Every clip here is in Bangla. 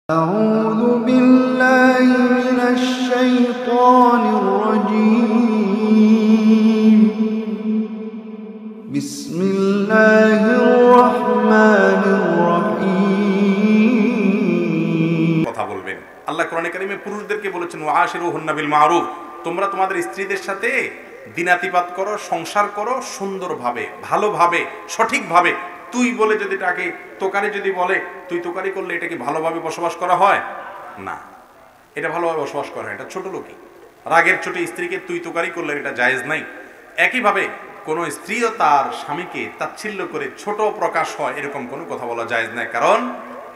أعوذ بالله من الشيطان الرجيم بسم الله الرحمن الرحيم কথা বলবেন। আল্লাহ কোরআনে কারিমে পুরুষদেরকে বলেছেন ওয়াশিরুহুন্না বিল মারুফ, তোমরা তোমাদের স্ত্রীদের সাথে দিনাতিপাত করো, সংসার করো সুন্দরভাবে, ভালোভাবে, সঠিকভাবে। তুই বলে যদি তাকে তোকারি যদি বলে, তুই তোকারি করলে এটা কি ভালোভাবে বসবাস করা হয়? না, এটা ভালোভাবে বসবাস করা হয়, এটা ছোট লোকই। রাগের চোটে স্ত্রীকে তুই তোকারি করলে এটা জায়েজ নাই। একইভাবে কোনো স্ত্রীও তার স্বামীকে তাচ্ছিল্য করে ছোট প্রকাশ হয় এরকম কোনো কথা বলা জায়েজ নাই, কারণ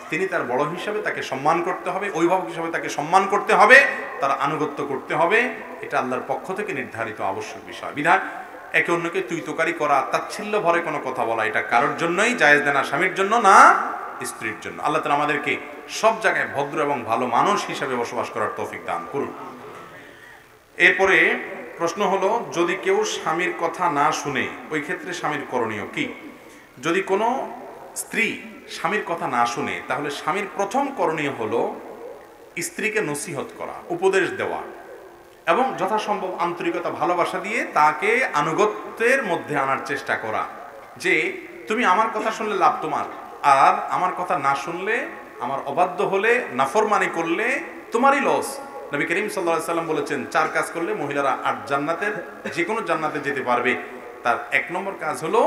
তিনি তার বড় হিসাবে তাকে সম্মান করতে হবে, অভিভাবক হিসাবে তাকে সম্মান করতে হবে, তার আনুগত্য করতে হবে। এটা আল্লাহর পক্ষ থেকে নির্ধারিত আবশ্যক বিষয়। বিধান একে অন্যকে তুই তোকারি করা, তাচ্ছিল্য ভরে কোনো কথা বলা, এটা কারোর জন্যই জায়েজ না, স্বামীর জন্য না স্ত্রীর জন্য। আল্লাহ তাআলা আমাদেরকে সব জায়গায় ভদ্র এবং ভালো মানুষ হিসাবে বসবাস করার তৌফিক দান করুন। এরপরে প্রশ্ন হলো, যদি কেউ স্বামীর কথা না শুনে ওই ক্ষেত্রে স্বামীর করণীয় কি? যদি কোনো স্ত্রী স্বামীর কথা না শুনে, তাহলে স্বামীর প্রথম করণীয় হলো স্ত্রীকে নসিহত করা, উপদেশ দেওয়া এবং যথাসম্ভব আন্তরিকতা ভালোবাসা দিয়ে তাকে আনুগত্যের মধ্যে আনার চেষ্টা করা, যে তুমি আমার কথা শুনলে লাভ তোমার, আর আমার কথা না শুনলে, আমার অবাধ্য হলে, নাফরমানি করলে তোমারই লস। নবী করিম সাল্লাল্লাহু আলাইহি সাল্লাম বলেছেন, 4 কাজ করলে মহিলারা 8 জান্নাতের যে কোনো জান্নাতে যেতে পারবে। তার 1 নম্বর কাজ হলো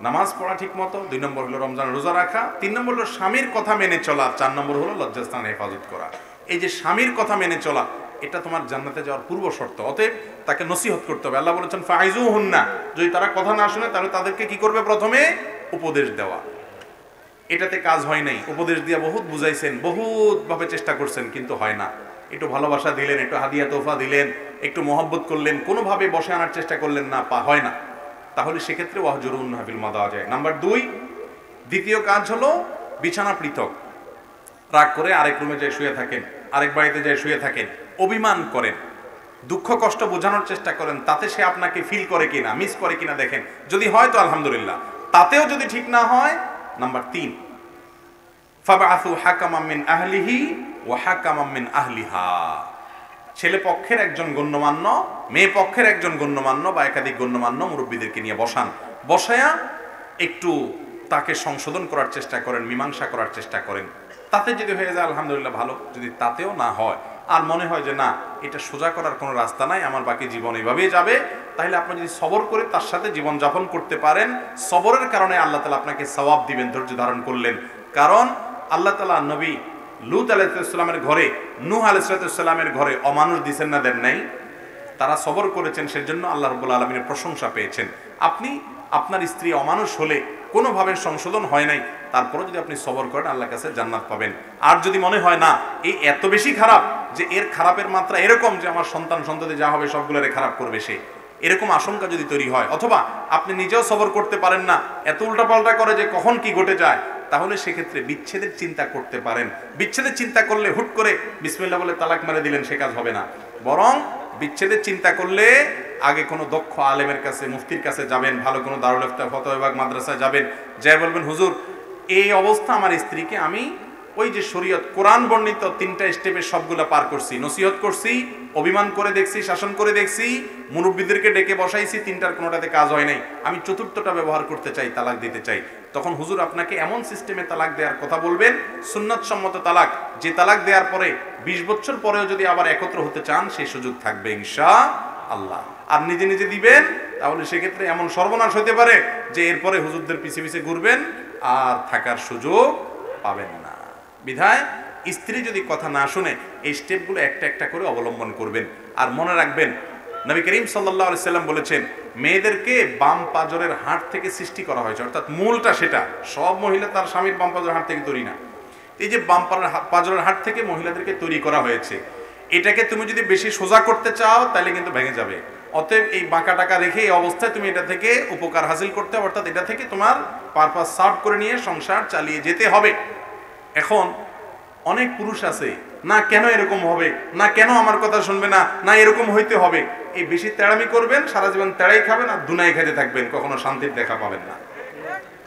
নামাজ পড়া ঠিক মতো, 2 নম্বর হলো রমজান রোজা রাখা, 3 নম্বর হলো স্বামীর কথা মেনে চলা, 4 নম্বর হলো লজ্জাস্থান হেফাজত করা। এই যে স্বামীর কথা মেনে চলা, এটা তোমার জান্নাতে যাওয়ার পূর্ব শর্ত। অতএব তাকে নসিহত করতে হবে। আল্লাহ বলেছেন ফাইজুহুন্না, যদি তারা কথা না শুনে তাহলে তাদেরকে কি করবে? প্রথমে উপদেশ দেওয়া। এটাতে কাজ হয় নাই, উপদেশ দিয়া বহুত বুঝাইছেন, বহুত ভাবে চেষ্টা করছেন, কিন্তু হয় না। একটু ভালোবাসা দিলেন, একটু হাদিয়া তোফা দিলেন, একটু মহব্বত করলেন, কোনোভাবে বসে আনার চেষ্টা করলেন না, হয় না, তাহলে সেক্ষেত্রে ওয়াহজুরুহুন্না ফিল মাদাজি। নাম্বার 2, দ্বিতীয় কাজ হলো বিছানা পৃথক। রাগ করে আরেক রুমে যায় শুয়ে থাকেন, আরেক বাড়িতে যায় শুয়ে থাকেন, অভিমান করেন, দুঃখ কষ্ট বোঝানোর চেষ্টা করেন, তাতে সে আপনাকে ফিল করে কিনা, মিস করে কিনা দেখেন। যদি হয় তো আলহামদুলিল্লাহ, তাতেও যদি ঠিক না হয়, নাম্বার 3, ফাবআসু হাকামান মিন আহলিহি ওয়া হাকামান মিন আহলিহা। ছেলে পক্ষের একজন গণ্যমান্য, মেয়ে পক্ষের একজন গণ্যমান্য বা একাধিক গণ্যমান্য মুরব্বীদেরকে নিয়ে বসান, বসায়া একটু তাকে সংশোধন করার চেষ্টা করেন, মীমাংসা করার চেষ্টা করেন। তাতে যদি হয়ে যায় আলহামদুলিল্লাহ ভালো, যদি তাতেও না হয় আর মনে হয় যে না, এটা সোজা করার কোনো রাস্তা নাই, আমার বাকি জীবন এইভাবেই যাবে, তাহলে আপনি যদি সবর করে তার সাথে জীবন যাপন করতে পারেন, সবরের কারণে আল্লাহ তাআলা আপনাকে সওয়াব দিবেন, ধৈর্য ধারণ করলেন। কারণ আল্লাহ তাআলা নবী লূত আলাইহিস সালামের ঘরে, নূহ আলাইহিস সালামের ঘরে অমানুষ দিছেন না, দেন নাই? তারা সবর করেছেন, সেজন্য আল্লাহ রাব্বুল আলামিনের প্রশংসা পেয়েছেন। আপনি আপনার স্ত্রী অমানুষ হলে, কোনোভাবে সংশোধন হয় নাই, তারপরে যদি আপনি সবর করেন, আল্লাহর কাছে জান্নাত পাবেন। আর যদি মনে হয় না এই এত বেশি খারাপ, যে এর খারাপের মাত্রা এরকম যে আমার সন্তান সন্ততি যা হবে সবগুলোরে খারাপ করবে সে, এরকম আশঙ্কা যদি তৈরি হয়, অথবা আপনি নিজেও সবর করতে পারেন না, এত উল্টাপাল্টা করে যে কখন কি ঘটে যায়, তাহলে সেক্ষেত্রে বিচ্ছেদের চিন্তা করতে পারেন। বিচ্ছেদের চিন্তা করলে হুট করে বিসমিল্লাহ বলে তালাক মেরে দিলেন, সে কাজ হবে না। বরং বিচ্ছেদের চিন্তা করলে আগে কোনো দক্ষ আলেমের কাছে, মুফতির কাছে যাবেন, ভালো কোনো দারুল ইফতা ফতোয়া বিভাগ মাদ্রাসায় যাবেন, যাই বলবেন হুজুর এই অবস্থা আমার স্ত্রীকে আমি ওই যে শরীয়ত কোরআন বর্ণিত 3টা স্টেপে সবগুলো পার করছি, নসিহত করছি, অভিমান করে দেখছি, শাসন করে দেখছি, মুরব্বীদেরকে ডেকে বসাইছি, 3টার কোনোটাতে কাজ হয় নাই, আমি 4টা ব্যবহার করতে চাই, তালাক দিতে চাই। তখন হুজুর আপনাকে এমন সিস্টেমে তালাক দেওয়ার কথা বলবেন, সুন্নাত সম্মত তালাক, যে তালাক দেওয়ার পরে 20 বছর পরেও যদি আবার একত্র হতে চান সেই সুযোগ থাকবে ইনশাআল্লাহ। আর নিজে নিজে দিবেন, তাহলে সেক্ষেত্রে এমন সর্বনাশ হতে পারে যে এরপরে হুজুরদের পিছে পিছে ঘুরবেন আর থাকার সুযোগ পাবেন না। বিধায় স্ত্রী যদি কথা না শুনে, এই স্টেপগুলো একটা একটা করে অবলম্বন করবেন। আর মনে রাখবেন, নবী করিম সাল্লাল্লাহু আলাইহি সাল্লাম বলেছেন, মেয়েদেরকে বাম পাজরের হাড় থেকে সৃষ্টি করা হয়েছে, অর্থাৎ মূলটা সেটা। সব মহিলা তার স্বামীর বাম পাজরের হাড় থেকে তৈরি না, এই যে বাম পাজরের হাড় থেকে মহিলাদেরকে তৈরি করা হয়েছে। এটাকে তুমি যদি বেশি সোজা করতে চাও তাহলে কিন্তু ভেঙে যাবে। অতএব এই বাঁকা টাকা রেখে এই অবস্থায় তুমি এটা থেকে উপকার হাসিল করতে হবে, অর্থাৎ এটা থেকে তোমার পারপাস সার্ভ করে নিয়ে সংসার চালিয়ে যেতে হবে। এখন অনেক পুরুষ আছে, না কেন এরকম হবে, না কেন আমার কথা শুনবে না, না এরকম হইতে হবে, এই বেশি তেড়ামি করবেন, সারা জীবন তেড়াই খাবেন আর দুনাই খেতে থাকবেন, কখনো শান্তির দেখা পাবেন না।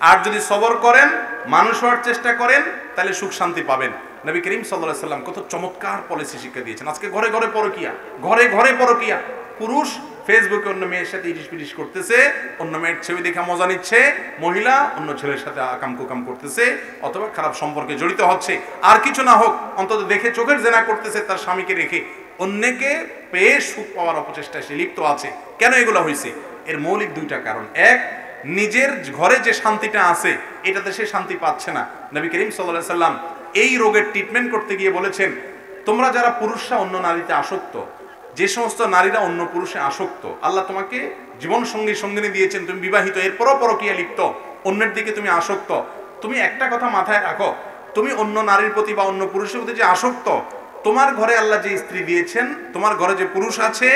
আর যদি সবর করেন, মানুষ হওয়ার চেষ্টা করেন, তাহলে সুখ শান্তি পাবেন। নবী করিম সাল্লাল্লাহু আলাইহি সাল্লাম কত চমৎকার পলিসি শিক্ষা দিয়েছেন। আজকে ঘরে ঘরে পরকিয়া, ঘরে ঘরে পরকিয়া। পুরুষ ফেসবুকে অন্য মেয়ের সাথে ইরিশ পিরিশ করতেছে, অন্য মেয়ের ছবি দেখে মজা নিচ্ছে, মহিলা অন্য ছেলের সাথে আকাম কুকাম করতেছে অথবা খারাপ সম্পর্কে জড়িত হচ্ছে। আর কিছু না হোক অন্তত দেখে চোখের জেনা করতেছে তার স্বামীকে রেখে, অন্যকে পেয়ে সুখ পাওয়ার অপচেষ্টায় সে লিপ্ত আছে। কেন এগুলো হয়েছে? এর মৌলিক দুইটা কারণ। এক, নিজের ঘরে যে শান্তিটা আছে এটাতে সে শান্তি পাচ্ছে না। নবী করিম সাল্লাল্লাহু আলাইহি সাল্লাম এই রোগের ট্রিটমেন্ট করতে গিয়ে বলেছেন, তোমরা যারা পুরুষরা অন্য নারীতে আসক্ত, যে সমস্ত নারীরা অন্য পুরুষে আসক্ত, আল্লাহ তোমাকে জীবন সঙ্গী সঙ্গিনী দিয়েছেন, তুমি বিবাহিত, এরপরও পরকীয়া লিপ্ত, অন্যের দিকে তুমি আসক্ত, তুমি একটা কথা মাথায় রাখো, তুমি অন্য নারীর প্রতি বা অন্য পুরুষের প্রতি যে আসক্ত, তোমার ঘরে আল্লাহ যে স্ত্রী দিয়েছেন, তোমার ঘরে যে পুরুষ আছে,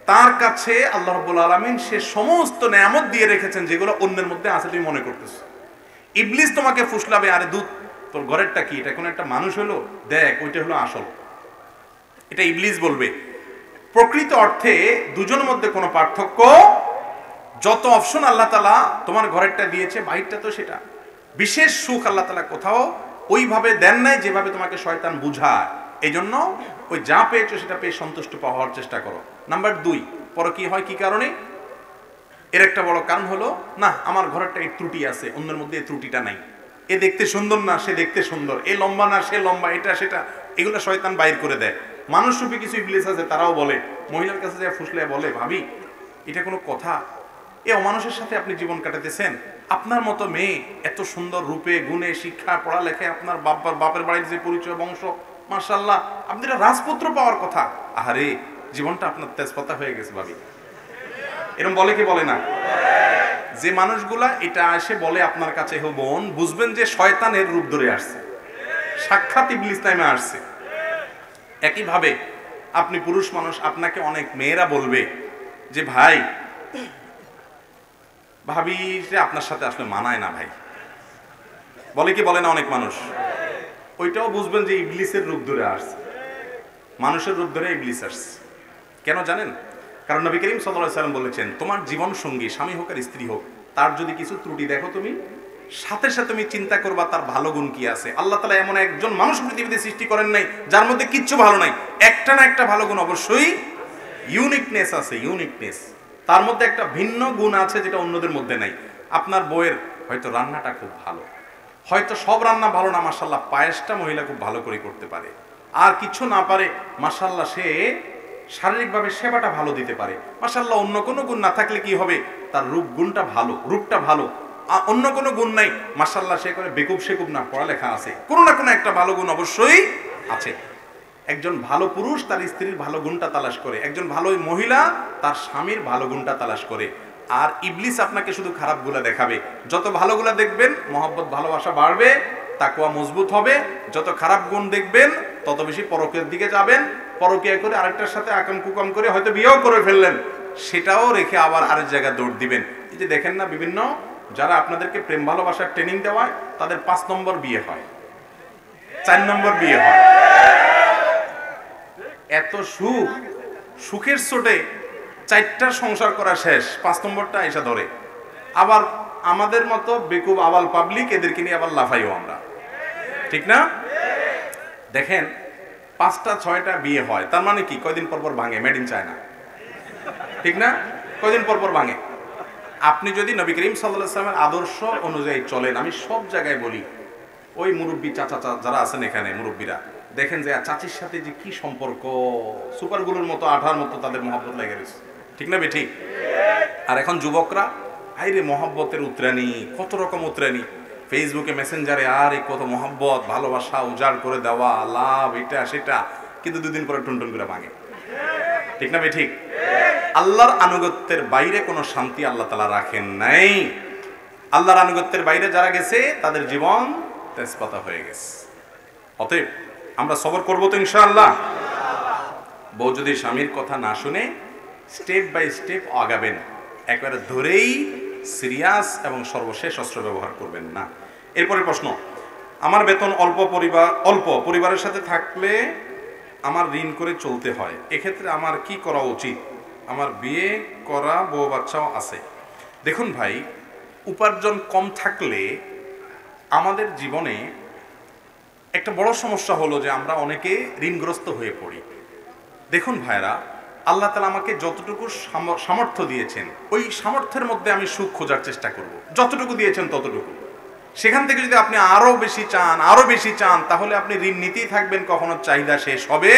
তার কাছে আল্লাহ রাব্বুল আলামিন সে সমস্ত নেয়ামত দিয়ে রেখেছেন যেগুলো অন্যের মধ্যে আছে তুমি মনে করতেছো। ইবলিস তোমাকে ফুসলাবে, আরে দুধ তোর ঘরেরটা কি, এটা কোন একটা মানুষ হলো, দেখ ওইটা হলো আসল, এটা ইবলিস বলবে। প্রকৃত অর্থে দুজনের মধ্যে কোনো পার্থক্য, যত অপশন আল্লাহ তাআলা তোমার ঘরেরটা দিয়েছে, বাহিরটা তো সেটা। বিশেষ সুখ আল্লাহ তাআলা কোথাও ওইভাবে দেন নাই যেভাবে তোমাকে শয়তান বুঝায়। এই জন্য ওই যা পেয়েছো সেটা পেয়ে সন্তুষ্ট পাওয়ার চেষ্টা করো। নাম্বার 2, পরকীয়া হয় কি কারণে? এর একটা বড় কারণ হলো, না আমার ঘরেরটা এই ত্রুটি আছে, অন্যের মধ্যে এই ত্রুটিটা নাই, এ দেখতে সুন্দর না সে দেখতে সুন্দর, এ লম্বা না সে লম্বা, এটা সেটা, এগুলো শয়তান বাইর করে দেয়। মানুষ রূপী কিছু ইবলিস আছে, তারাও বলে, মহিলার কাছে যা ফুসলে বলে, ভাবি এটা কোনো কথা, এ অমানুষের সাথে আপনি জীবন কাটাতেছেন, আপনার মতো মেয়ে এত সুন্দর রূপে গুণে শিক্ষা পড়ালেখায় আপনার বাপের বাড়ির যে পরিচয় বংশ, মাশাআল্লাহ, আপনি এটা রাজপুত্র পাওয়ার কথা, আহারে জীবনটা আপনার তেজপাতা হয়ে গেছে ভাবি। এরকম বলে কি বলে না? যে মানুষগুলা এটা এসে বলে আপনার কাছে, হো বোন, বুঝবেন যে শয়তানের রূপ ধরে আসছে, সাক্ষাৎ ইবলিস নামে আসছে। একইভাবে আপনি পুরুষ মানুষ, আপনাকে অনেক মেয়েরা বলবে যে ভাই ভাবি যে আপনার সাথে আসলে মানায় না ভাই, বলে কি বলে না অনেক মানুষ? ওইটাও বুঝবেন যে ইবলিসের রূপ ধরে আসছে, মানুষের রূপ ধরে ইবলিস আসছে। কেন জানেন? কারণ নবী করিম সাল্লাল্লাহু আলাইহি সাল্লাম বলেছেন, তোমার জীবন সঙ্গী স্বামী হোক আর স্ত্রী হোক, তার যদি কিছু ত্রুটি দেখো, তুমি সাথে সাথে তুমি চিন্তা করবা তার ভালো গুণ কি আছে। আল্লাহ তাআলা এমন একজন মানুষ পৃথিবীতে সৃষ্টি করেন নাই যার মধ্যে কিচ্ছু ভালো নাই, একটা না একটা ভালো গুণ অবশ্যই, ইউনিকনেস আছে, ইউনিকনেস, তার মধ্যে একটা ভিন্ন গুণ আছে যেটা অন্যদের মধ্যে নাই। আপনার বউয়ের হয়তো রান্নাটা খুব ভালো, হয়তো সব রান্না ভালো না, মাশাআল্লাহ পায়েসটা মহিলা খুব ভালো করে করতে পারে, আর কিছু না পারে, মাশাআল্লাহ সে শারীরিকভাবে সেবাটা ভালো দিতে পারে, মাশাআল্লাহ অন্য কোনো গুণ না থাকলে কি হবে, তার রূপ গুণটা ভালো, রূপটা ভালো, অন্য কোনো গুণ নাই, মাশাআল্লাহ সে করে বেকুব শেকুব না, পড়ালেখা আছে, কোনো না কোনো একটা ভালো গুণ অবশ্যই আছে। একজন ভালো পুরুষ তার স্ত্রীর ভালো গুণটা তালাশ করে, একজন ভালো মহিলা তার স্বামীর ভালো গুণটা তালাশ করে। আর ইবলিস আপনাকে শুধু খারাপগুলা দেখাবে, যত ভালোগুলা দেখবেন মহব্বত ভালোবাসা বাড়বে, তাকওয়া মজবুত হবে, যত খারাপ গুণ দেখবেন তত বেশি পরকীয়ার দিকে যাবেন, পরকীয়া করে আরেকটার সাথে আকাম কুকাম করে হয়তো বিয়েও করে ফেললেন, সেটাও রেখে আবার আরেক জায়গায় দৌড় দিবেন। এই যে দেখেন না, বিভিন্ন যারা আপনাদেরকে প্রেম ভালোবাসার ট্রেনিং দেওয়ায় তাদের 5 নম্বর বিয়ে হয়, 4 নম্বর বিয়ে হয়, এত সুখ, সুখের চোটে 4টা সংসার করা শেষ, 5 নম্বরটা এসে ধরে। আবার আমাদের মতো বেকুব আবাল পাবলিক এদেরকে নিয়ে আবার লাফাইও আমরা, ঠিক না? দেখেন 5টা 6টা বিয়ে হয়, তার মানে কি কয়দিন পর পর ভাঙে, মেড ইন চায়না, ঠিক না? কয়দিন পর পর ভাঙে। আপনি যদি নবী করিম সাল্লাল্লাহু আলাইহি ওয়াসাল্লামের আদর্শ অনুযায়ী চলেন, আমি সব জায়গায় বলি, ওই মুরব্বী চাচা যারা আছেন এখানে মুরব্বীরা, দেখেন যে চাচির সাথে যে কি সম্পর্ক, সুপারগুলোর মতো, আঠার মতো তাদের মহব্বত লেগে গেছে, ঠিক না বেঠিক? আর এখন যুবকরা, আইরে মহব্বতের উতরানি, কত রকম উতরানি, ফেসবুকে মেসেঞ্জারে আর কত মহব্বত ভালোবাসা উজাড় করে দেওয়া, লাভ এটা সেটা, কিন্তু 2 দিন পরে টুনটুন করে ভাঙে, ঠিক না বেঠিক? আল্লাহর আনুগত্যের বাইরে কোনো শান্তি আল্লাহ তাআলা রাখেন নাই। আল্লাহর আনুগত্যের বাইরে যারা গেছে তাদের জীবন তেজপাতা হয়ে গেছে। অতএব আমরা সবর করবো তো ইনশাআল্লাহ। বউ যদি স্বামীর কথা না শুনে স্টেপ বাই স্টেপ আগাবেন, একবারে ধরেই সিরিয়াস এবং সর্বশেষ অস্ত্র ব্যবহার করবেন না। এরপরে প্রশ্ন, আমার বেতন অল্প পরিবারের সাথে থাকলে আমার ঋণ করে চলতে হয়, এক্ষেত্রে আমার কি করা উচিত? আমার বিয়ে করা বউ বাচ্চাও আছে। দেখুন ভাই, উপার্জন কম থাকলে আমাদের জীবনে একটা বড় সমস্যা হলো যে আমরা অনেকে ঋণগ্রস্ত হয়ে পড়ি। দেখুন ভাইরা, আল্লাহ তাআলা আমাকে যতটুকু সামর্থ্য দিয়েছেন ওই সামর্থ্যের মধ্যে আমি সুখ খোঁজার চেষ্টা করব, যতটুকু দিয়েছেন ততটুকু। সেখান থেকে যদি আপনি আরো বেশি চান তাহলে আপনি ঋণ নিতেই থাকবেন, কখনো চাহিদা শেষ হবে।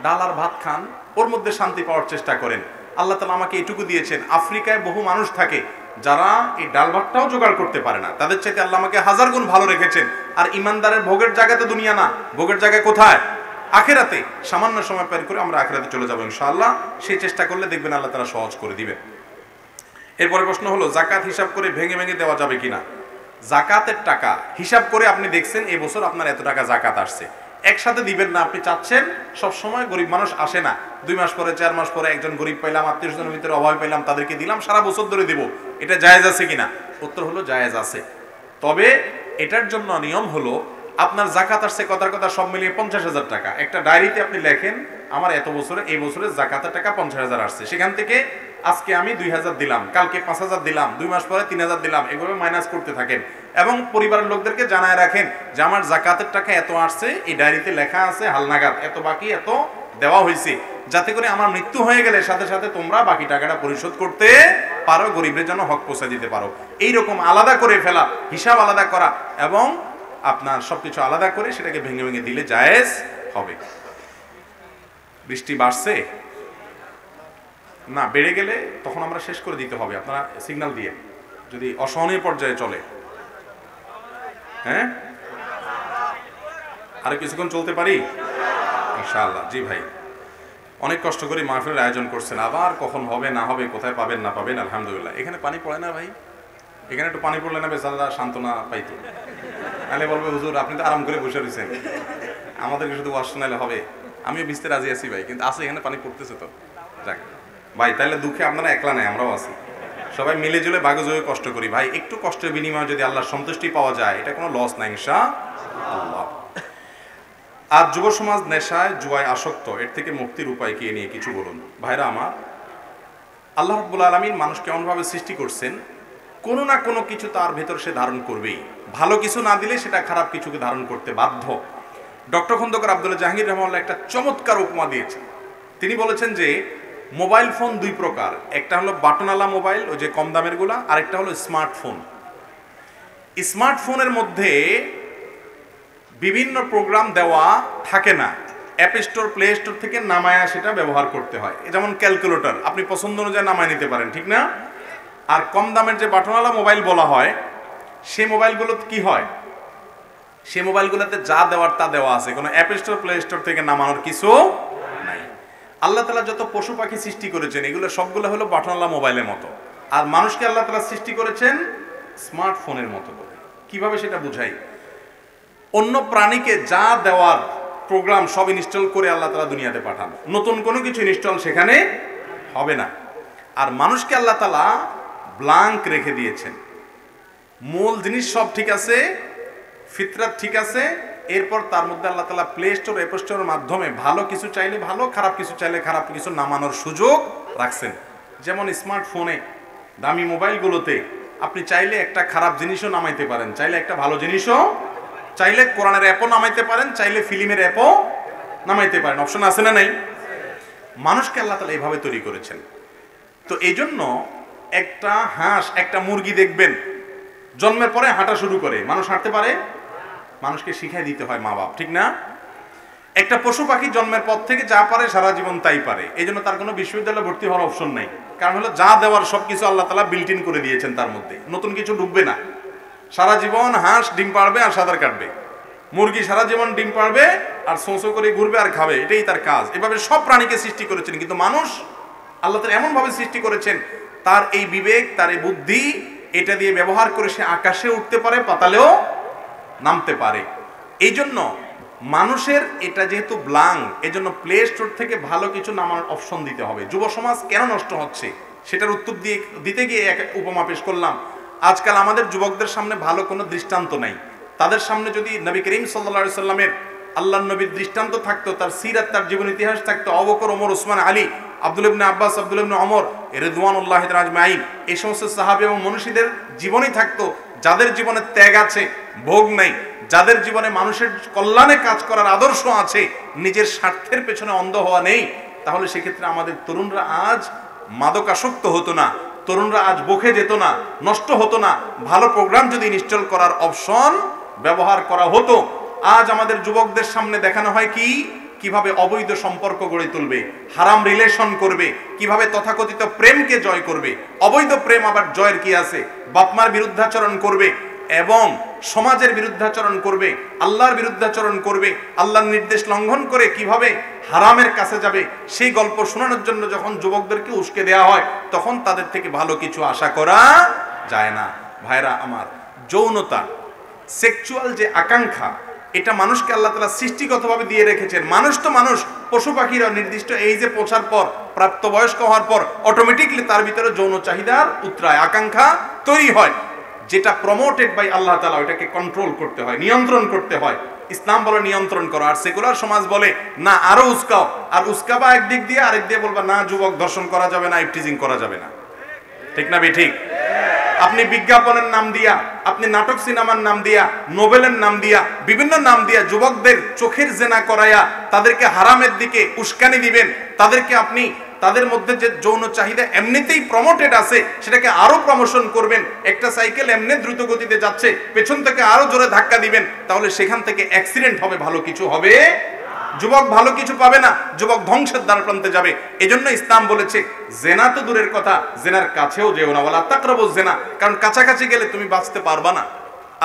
ডাল আর ভাত খান, ওর মধ্যে শান্তি পাওয়ার চেষ্টা করেন। আল্লাহ তাআলা আমাকে এটুকু দিয়েছেন। আফ্রিকায় বহু মানুষ থাকে যারা এই ডাল ভাতটাও জোগাড় করতে পারে না, তাদের চাইতে আল্লাহ আমাকে হাজার গুণ ভালো রেখেছেন। আর ইমানদারের ভোগের জায়গাতে দুনিয়া না, ভোগের জায়গায় কোথায়? আখিরাতে। সামান্য সময় পার করে আমরা আখিরাতে চলে যাবো ইনশাআল্লাহ। সেই চেষ্টা করলে দেখবেন আল্লাহ তাআলা সহজ করে দিবেন। এরপরে প্রশ্ন হলো, জাকাত হিসাব করে ভেঙে ভেঙে দেওয়া যাবে কিনা? জাকাতের টাকা হিসাব করে আপনি দেখছেন এই বছর আপনার এত টাকা জাকাত আসছে, একসাথে দিবেন না। আপনি চাচ্ছেন সব সময়, গরিব মানুষ আসে না, 2 মাস পরে 4 মাস পরে একজন গরিব পাইলাম, আত্মীয় স্বজনের ভিতরে অভাব পাইলাম, তাদেরকে দিলাম, সারা বছর ধরে দিব। এটা জায়েজ আছে কিনা? উত্তর হলো জায়েজ আছে। তবে এটার জন্য নিয়ম হলো, আপনার জাকাত আসছে কথার কথা সব মিলিয়ে 50,000 টাকা। একটা ডায়েরিতে আপনি লেখেন আমার এত বছরে এই বছরের জাকাতের টাকা 50,000 আসছে। সেখান থেকে আজকে আমি 2,000 দিলাম, কালকে 5,000 দিলাম, 2 মাস পরে 3,000 দিলাম, এভাবে মাইনাস করতে থাকেন। এবং পরিবারের লোকদেরকে জানায় রাখেন যে আমার জাকাতের টাকা এত আসছে, এই ডায়েরিতে লেখা আছে হালনাগাদ, এত বাকি, এত দেওয়া হয়েছে, যাতে করে আমার মৃত্যু হয়ে গেলে সাথে সাথে তোমরা বাকি টাকাটা পরিশোধ করতে পারো, গরিবদের জন্য হক পৌঁছে দিতে পারো। এইরকম আলাদা করে ফেলা, হিসাব আলাদা করা এবং আপনার সবকিছু আলাদা করে সেটাকে ভেঙে ভেঙে দিলে জায়েজ হবে। বৃষ্টি বাড়ছে না, বেড়ে গেলে তখন আমরা শেষ করে দিতে হবে। আপনারা সিগন্যাল দিয়ে, যদি অসহনীয় পর্যায়ে চলে, হ্যাঁ আরো কিছুক্ষণ চলতে পারি ইনশাআল্লাহ। জি ভাই, অনেক কষ্ট করে মাহফিলের আয়োজন করছেন, আবার কখন হবে না হবে, কোথায় পাবেন না পাবেন। আলহামদুলিল্লাহ, এখানে পানি পড়ে না ভাই, এখানে একটু পানি পড়লে না বেচারা সান্ত্বনা পাইতো। তাহলে বলবে হুজুর আপনি তো আরাম করে বসে রয়েছেন, আমাদেরকে শুধু ওয়াশ শোনাইলে হবে। আমিও ভিজতে রাজি আছি ভাই, কিন্তু আছে এখানে পানি পড়তেছে তো। যাক ভাই, তাহলে দুঃখে আপনারা একলা নাই, আমরাও আছি, সবাই মিলে জুলে বাগজয়ে কষ্ট করি ভাই। একটু কষ্টের বিনিময়ে যদি আল্লাহর সন্তুষ্টি পাওয়া যায়, এটা কোনো লস নাই ইনশাআল্লাহ। আর যুব সমাজ নেশায় জুয়ায় আসক্ত, এর থেকে মুক্তির উপায় কি নিয়ে কিছু বলুন। ভাইরা আমার, আল্লাহ রাব্বুল আলামিন মানুষকে এমনভাবে সৃষ্টি করছেন, কোনো না কোনো কিছু তার ভেতর সে ধারণ করবেই। ভালো কিছু না দিলে সেটা খারাপ কিছুকে ধারণ করতে বাধ্য। ডক্টর খন্দকার আব্দুল্লাহ জাহাঙ্গীর রহমানুল্লাহ একটা চমৎকার উপমা দিয়েছেন। তিনি বলেছেন যে মোবাইল ফোন 2 প্রকার, একটা হলো বাটনওয়ালা মোবাইল, ওই যে কম দামের গুলা, আরেকটা হলো স্মার্টফোন। স্মার্টফোনের মধ্যে বিভিন্ন প্রোগ্রাম দেওয়া থাকে না, অ্যাপ স্টোর প্লে স্টোর থেকে নামায়া সেটা ব্যবহার করতে হয়। যেমন ক্যালকুলেটর আপনি পছন্দ অনুযায়ী নামায় নিতে পারেন, ঠিক না? আর কম দামের যে বাটনওয়ালা মোবাইল বলা হয়, সে মোবাইলগুলো কি হয়, সে মোবাইলগুলোতে যা দেওয়ার তা দেওয়া আছে, কোনো অ্যাপ স্টোর প্লে স্টোর থেকে নামানোর কিছু নাই। আল্লাহ তাআলা যত পশু পাখি সৃষ্টি করেছেন এগুলো সবগুলো হলো বাটনওয়ালা মোবাইলের মতো, আর মানুষকে আল্লাহ তাআলা সৃষ্টি করেছেন স্মার্টফোনের মতো করে। কিভাবে সেটা বুঝাই? অন্য প্রাণীকে যা দেওয়ার প্রোগ্রাম সব ইনস্টল করে আল্লাহ তাআলা দুনিয়াতে পাঠান, নতুন কোনো কিছু ইনস্টল সেখানে হবে না। আর মানুষকে আল্লাহ তাআলা ব্ল্যাঙ্ক রেখে দিয়েছেন, মূল জিনিস সব ঠিক আছে, ফিতরাত ঠিক আছে, এরপর তার মধ্যে আল্লাহ তাআলা প্লে স্টোর অ্যাপ স্টোরের মাধ্যমে ভালো কিছু চাইলে ভালো, খারাপ কিছু চাইলে খারাপ কিছু নামানোর সুযোগ রাখছেন। যেমন স্মার্টফোনে, দামি মোবাইলগুলোতে আপনি চাইলে একটা খারাপ জিনিসও নামাইতে পারেন, চাইলে একটা ভালো জিনিসও, চাইলে কোরআনের অ্যাপও নামাইতে পারেন, চাইলে ফিল্মের অ্যাপও নামাইতে পারেন। অপশন আছে না নাই? মানুষকে আল্লাহ তাআলা এইভাবে তৈরি করেছেন। তো এই জন্য একটা হাঁস, একটা মুরগি দেখবেন জন্মের পরে হাঁটা শুরু করে, মানুষ হাঁটতে পারে? মানুষকে শিখাই দিতে হয় মা বাপ, ঠিক না? একটা পশু পাখি জন্মের পর থেকে যা পারে সারা জীবন তাই পারে, এই জন্য তার কোনো বিশ্ববিদ্যালয়ে ভর্তি হওয়ার অপশন নাই। কারণ হলো যা দেওয়ার সবকিছু আল্লাহ তাআলা বিল্ট ইন করে দিয়েছেন, তার মধ্যে নতুন কিছু ঢুকবে না। সারা জীবন হাঁস ডিম পাড়বে আর সাঁতার কাটবে, মুরগি সারা জীবন ডিম পাড়বে আর সোঁসো করে ঘুরবে আর খাবে, এটাই তার কাজ। এভাবে সব প্রাণীকে সৃষ্টি করেছেন, কিন্তু মানুষ আল্লাহ তাআলা এমন ভাবে সৃষ্টি করেছেন, তার এই বিবেক, তার এই বুদ্ধি, এটা দিয়ে ব্যবহার করে সে আকাশে উঠতে পারে, পাতালেও নামতে পারে। এই জন্য মানুষের এটা যেহেতু ব্ল্যাঙ্ক, এজন্য প্লে স্টোর থেকে ভালো কিছু নামানোর অপশন দিতে হবে। যুব সমাজ কেন নষ্ট হচ্ছে সেটার উত্তর দিতে গিয়ে এক উপমা পেশ করলাম। আজকাল আমাদের যুবকদের সামনে ভালো কোনো দৃষ্টান্ত নাই। তাদের সামনে যদি নবী করিম সাল্লাল্লাহু আলাইহি সাল্লামের, আল্লাহর নবীর দৃষ্টান্ত থাকতো, তার সিরাত, তার জীবন ইতিহাস থাকতো, আবু বকর, ওমর, উসমান, আলী, আব্দুল্লাহ ইবনে আব্বাস, আব্দুল্লাহ ইবনে ওমর, রিদওয়ানুল্লাহি তাআলা আজমাইন, এই সমস্ত সাহাবী এবং মনীষীদের জীবনই থাকতো, যাদের জীবনে ত্যাগ আছে, ভোগ নাই, যাদের জীবনে মানুষের কল্যাণে কাজ করার আদর্শ আছে, নিজের স্বার্থের পেছনে অন্ধ হওয়া নেই, তাহলে সেক্ষেত্রে আমাদের তরুণরা আজ মাদকাসক্ত হতো না, তরুণরা আজ বকে যেত না, নষ্ট হতো না। ভালো প্রোগ্রাম যদি ইনস্টল করার অপশন ব্যবহার করা হতো, আজ আমাদের যুবকদের সামনে দেখানো হয় কি, কিভাবে অবৈধ সম্পর্ক গড়ে তুলবে, হারাম রিলেশন করবে, কিভাবে তথাকথিত প্রেমকে জয় করবে। অবৈধ প্রেম আবার জয়ের কি আছে? বাপমার বিরুদ্ধাচরণ করবে এবং সমাজের বিরুদ্ধাচরণ করবে, আল্লাহর বিরুদ্ধাচরণ করবে, আল্লাহর নির্দেশ লঙ্ঘন করে কিভাবে হারামের কাছে যাবে, সেই গল্প শোনানোর জন্য যখন যুবকদেরকে উস্কে দেওয়া হয়, তখন তাদের থেকে ভালো কিছু আশা করা যায় না। ভাইরা আমার, যৌনতা, সেক্সুয়াল যে আকাঙ্ক্ষা, এটা মানুষকে আল্লাহ তাআলা সৃষ্টিগতভাবে দিয়ে রেখেছেন। মানুষ তো মানুষ, পশু পাখিরা নির্দিষ্ট এইজে পৌঁছার পর, প্রাপ্তবয়স্ক হওয়ার পর অটোমেটিকলি তার ভিতরে যৌন চাহিদার উত্তরায় আকাঙ্ক্ষা তৈরি হয়। যেটা প্রমোটেড বাই আল্লাহ তাআলা, ওইটাকে কন্ট্রোল করতে হয়, নিয়ন্ত্রণ করতে হয়। ইসলাম বলে নিয়ন্ত্রণ করো, আর সেকুলার সমাজ বলে না আরো উস্কাও, আর উস্কাবা একদিক দিয়ে, আরেক দিয়ে বলবা না যুবক ধর্ষণ করা যাবে না, ইফটিজিং করা যাবে না। ঠিক না ঠিক? আপনি বিজ্ঞাপনের নাম দিয়া, আপনি নাটক সিনেমার নাম দিয়া, নোবেলের নাম দিয়া, বিভিন্ন নাম দিয়া যুবকদের চোখের জেনা করায়া তাদেরকে হারামের দিকে উস্কানি দিবেন। তাদেরকে আপনি তাদের মধ্যে যে যৌন চাহিদা এমনিতেই প্রমোটেড আছে, সেটাকে আরো প্রমোশন করবেন। একটা সাইকেল এমনি দ্রুত গতিতে যাচ্ছে, পেছন থেকে আরো জোরে ধাক্কা দিবেন, তাহলে সেখান থেকে অ্যাক্সিডেন্ট হবে, ভালো কিছু হবে, যুবক ভালো কিছু পাবে না, যুবক ধ্বংসের দ্বার প্রান্তে যাবে। এজন্য ইসলাম বলেছে জেনা তো দূরের কথা, জেনার কাছেও যেও না, ওয়ালা তাকরাবুজ জেনা, কারণ কাছাকাছি গেলে তুমি বাঁচতে পারবা না।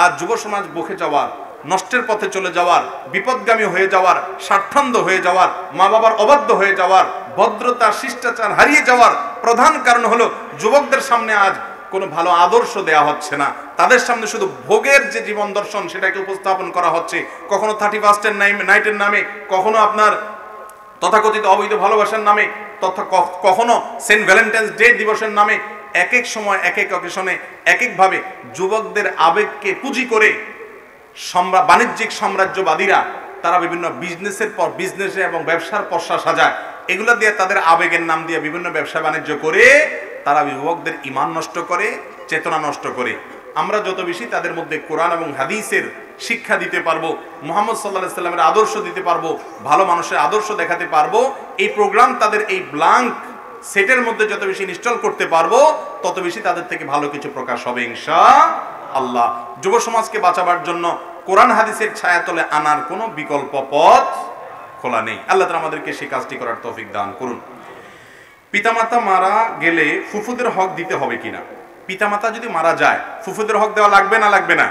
আর যুব সমাজ বকে যাওয়ার, নষ্টের পথে চলে যাওয়ার, বিপদগামী হয়ে যাওয়ার, স্বার্থান্ধ হয়ে যাওয়ার, মা বাবার অবাধ্য হয়ে যাওয়ার, ভদ্রতা শিষ্টাচার হারিয়ে যাওয়ার প্রধান কারণ হলো যুবকদের সামনে আজ কোনো ভালো আদর্শ দেয়া হচ্ছে না। তাদের সামনে শুধু ভোগের যে জীবন দর্শন সেটাকে উপস্থাপন করা হচ্ছে, কখনো 31 নাইটের নামে, কখনো আপনার তথাকথিত অবৈধ ভালোবাসার নামে, তথা কখনো সেন্ট ভ্যালেন্টাইন্স ডে দিবসের নামে। এক এক সময় এক এক অকেশনে এক একভাবে যুবকদের আবেগকে পুঁজি করে বাণিজ্যিক সাম্রাজ্যবাদীরা তারা বিভিন্ন বিজনেসের পর বিজনেসে এবং ব্যবসার পশ্চা সাজায়। এগুলো দিয়ে তাদের আবেগের নাম দিয়ে বিভিন্ন ব্যবসা বাণিজ্য করে তারা যুবকদের ঈমান নষ্ট করে, চেতনা নষ্ট করে। আমরা যত বেশি তাদের মধ্যে কোরআন এবং হাদিসের শিক্ষা দিতে পারবো, মুহাম্মদ সাল্লাল্লাহু আলাইহি সাল্লামের আদর্শ দিতে পারবো, ভালো মানুষের আদর্শ দেখাতে পারবো, এই প্রোগ্রাম তাদের এই ব্ল্যাঙ্ক সেটের মধ্যে যত বেশি ইনস্টল করতে পারবো, তত বেশি তাদের থেকে ভালো কিছু প্রকাশ হবে ইনশাআল্লাহ। যুব সমাজকে বাঁচাবার জন্য কোরআন হাদিসের ছায়াতলে আনার কোনো বিকল্প পথ খোলা নেই। আল্লাহ তাআলা আমাদেরকে সেই কাজটি করার তৌফিক দান করুন। পিতামাতা মারা গেলে ফুফুদের হক দিতে হবে কিনা? পিতামাতা যদি মারা যায়, ফুফুদের হক দেওয়া লাগবে না লাগবে না?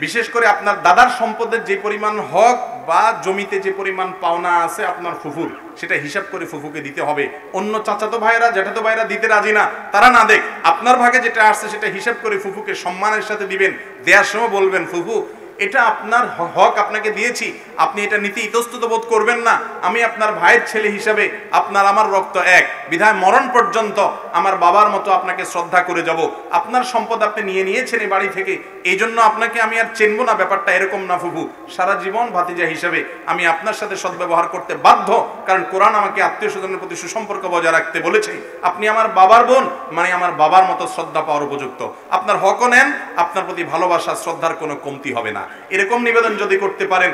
বিশেষ করে আপনার দাদার সম্পদের যে পরিমাণ হক বা জমিতে যে পরিমাণ পাওনা আছে আপনার ফুফুর, সেটা হিসাব করে ফুফুকে দিতে হবে। অন্য চাচাতো ভাইরা জ্যাঠাতো ভাইরা দিতে রাজি না, তারা না দেখ, আপনার ভাগে যেটা আসছে সেটা হিসাব করে ফুফুকে সম্মানের সাথে দিবেন। দেওয়ার সময় বলবেন, ফুফু এটা আপনার হক, আপনাকে দিয়েছি, আপনি এটা নিতে ইতস্তত বোধ করবেন না। আমি আপনার ভাইয়ের ছেলে হিসাবে, আপনার আমার রক্ত এক, বিধায় মরণ পর্যন্ত আমার বাবার মতো আপনাকে শ্রদ্ধা করে যাব। আপনার সম্পদ আপনি নিয়ে নিয়েছেন এই বাড়ি থেকে, এই জন্য আপনাকে আমি আর চিনবো না, ব্যাপারটা এরকম না ফুফু। সারা জীবন ভাতিজা হিসাবে আমি আপনার সাথে সদ্ব্যবহার করতে বাধ্য, কারণ কোরআন আমাকে আত্মীয় স্বজনের প্রতি সুসম্পর্ক বজায় রাখতে বলেছে। আপনি আমার বাবার বোন, মানে আমার বাবার মতো শ্রদ্ধা পাওয়ার উপযুক্ত। আপনার হকও নেন, আপনার প্রতি ভালোবাসা শ্রদ্ধার কোনো কমতি হবে না। এরকম নিবেদন যদি করতে পারেন,